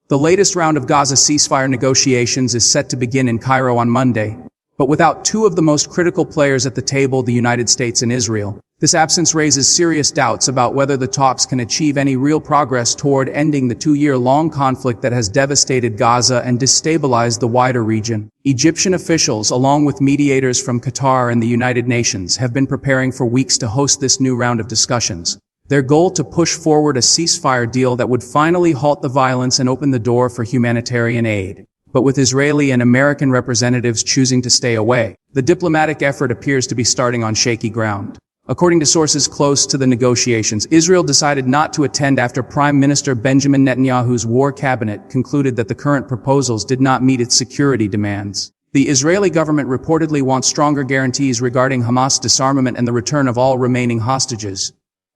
The latest round of Gaza ceasefire negotiations is set to begin in Cairo on Monday, but without two of the most critical players at the table, the United States and Israel. This absence raises serious doubts about whether the talks can achieve any real progress toward ending the two-year-long conflict that has devastated Gaza and destabilized the wider region. Egyptian officials, along with mediators from Qatar and the United Nations, have been preparing for weeks to host this new round of discussions. Their goal to push forward a ceasefire deal that would finally halt the violence and open the door for humanitarian aid. But with Israeli and American representatives choosing to stay away, the diplomatic effort appears to be starting on shaky ground. According to sources close to the negotiations, Israel decided not to attend after Prime Minister Benjamin Netanyahu's war cabinet concluded that the current proposals did not meet its security demands. The Israeli government reportedly wants stronger guarantees regarding Hamas disarmament and the return of all remaining hostages.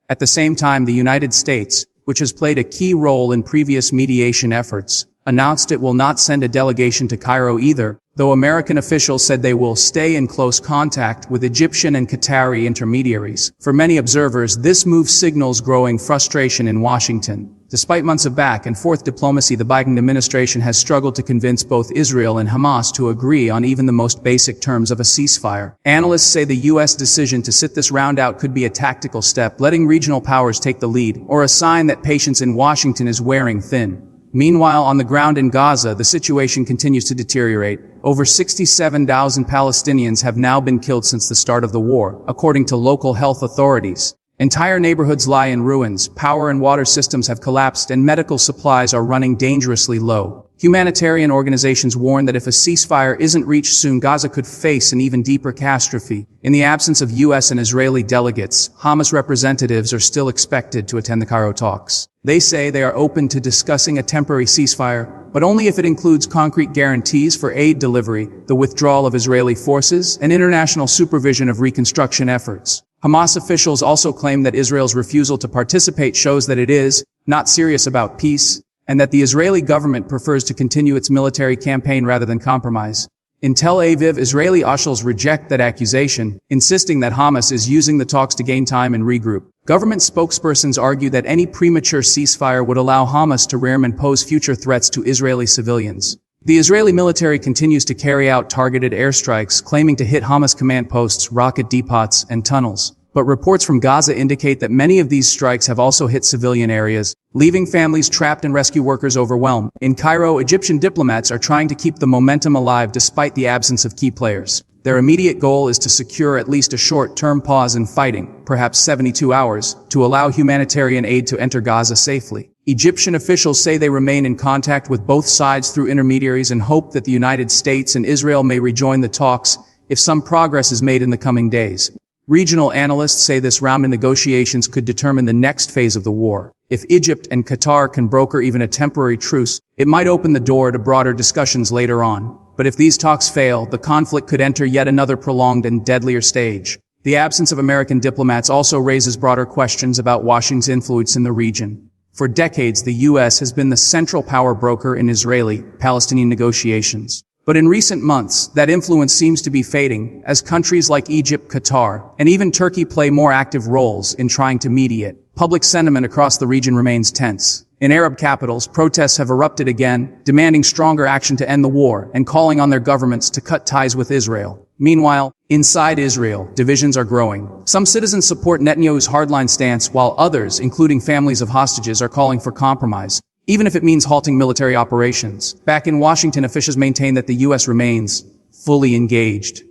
At the same time, the United States, which has played a key role in previous mediation efforts, announced it will not send a delegation to Cairo either, though American officials said they will stay in close contact with Egyptian and Qatari intermediaries. For many observers, this move signals growing frustration in Washington. Despite months of back-and-forth diplomacy, the Biden administration has struggled to convince both Israel and Hamas to agree on even the most basic terms of a ceasefire. Analysts say the U.S. decision to sit this round out could be a tactical step, letting regional powers take the lead, or a sign that patience in Washington is wearing thin. Meanwhile, on the ground in Gaza, the situation continues to deteriorate. Over 67,000 Palestinians have now been killed since the start of the war, according to local health authorities. Entire neighborhoods lie in ruins, power and water systems have collapsed, and medical supplies are running dangerously low. Humanitarian organizations warn that if a ceasefire isn't reached soon, Gaza could face an even deeper catastrophe. In the absence of U.S. and Israeli delegates, Hamas representatives are still expected to attend the Cairo talks. They say they are open to discussing a temporary ceasefire, but only if it includes concrete guarantees for aid delivery, the withdrawal of Israeli forces, and international supervision of reconstruction efforts. Hamas officials also claim that Israel's refusal to participate shows that it is not serious about peace, and that the Israeli government prefers to continue its military campaign rather than compromise. In Tel Aviv, Israeli officials reject that accusation, insisting that Hamas is using the talks to gain time and regroup. Government spokespersons argue that any premature ceasefire would allow Hamas to rearm and pose future threats to Israeli civilians. The Israeli military continues to carry out targeted airstrikes, claiming to hit Hamas command posts, rocket depots, and tunnels. But reports from Gaza indicate that many of these strikes have also hit civilian areas, leaving families trapped and rescue workers overwhelmed. In Cairo, Egyptian diplomats are trying to keep the momentum alive despite the absence of key players. Their immediate goal is to secure at least a short-term pause in fighting, perhaps 72 hours, to allow humanitarian aid to enter Gaza safely. Egyptian officials say they remain in contact with both sides through intermediaries and hope that the United States and Israel may rejoin the talks if some progress is made in the coming days. Regional analysts say this round of negotiations could determine the next phase of the war. If Egypt and Qatar can broker even a temporary truce, it might open the door to broader discussions later on. But if these talks fail, the conflict could enter yet another prolonged and deadlier stage. The absence of American diplomats also raises broader questions about Washington's influence in the region. For decades, the U.S. has been the central power broker in Israeli-Palestinian negotiations. But in recent months, that influence seems to be fading, as countries like Egypt, Qatar, and even Turkey play more active roles in trying to mediate. Public sentiment across the region remains tense. In Arab capitals, protests have erupted again, demanding stronger action to end the war and calling on their governments to cut ties with Israel. Meanwhile, inside Israel, divisions are growing. Some citizens support Netanyahu's hardline stance, while others, including families of hostages, are calling for compromise, even if it means halting military operations. Back in Washington, officials maintain that the U.S. remains fully engaged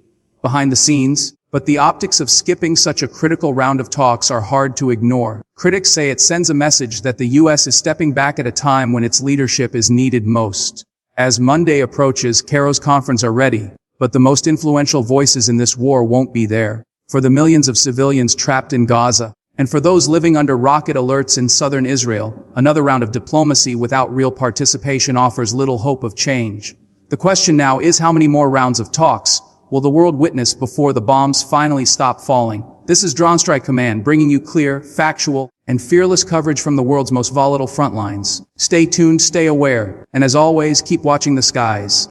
behind the scenes, but the optics of skipping such a critical round of talks are hard to ignore. Critics say it sends a message that the U.S. is stepping back at a time when its leadership is needed most. As Monday approaches, Cairo's conference are ready, but the most influential voices in this war won't be there. For the millions of civilians trapped in Gaza, and for those living under rocket alerts in southern Israel, another round of diplomacy without real participation offers little hope of change. The question now is, how many more rounds of talks will the world witness before the bombs finally stop falling? This is Drone Strike Command, bringing you clear, factual, and fearless coverage from the world's most volatile front lines. Stay tuned, stay aware, and as always, keep watching the skies.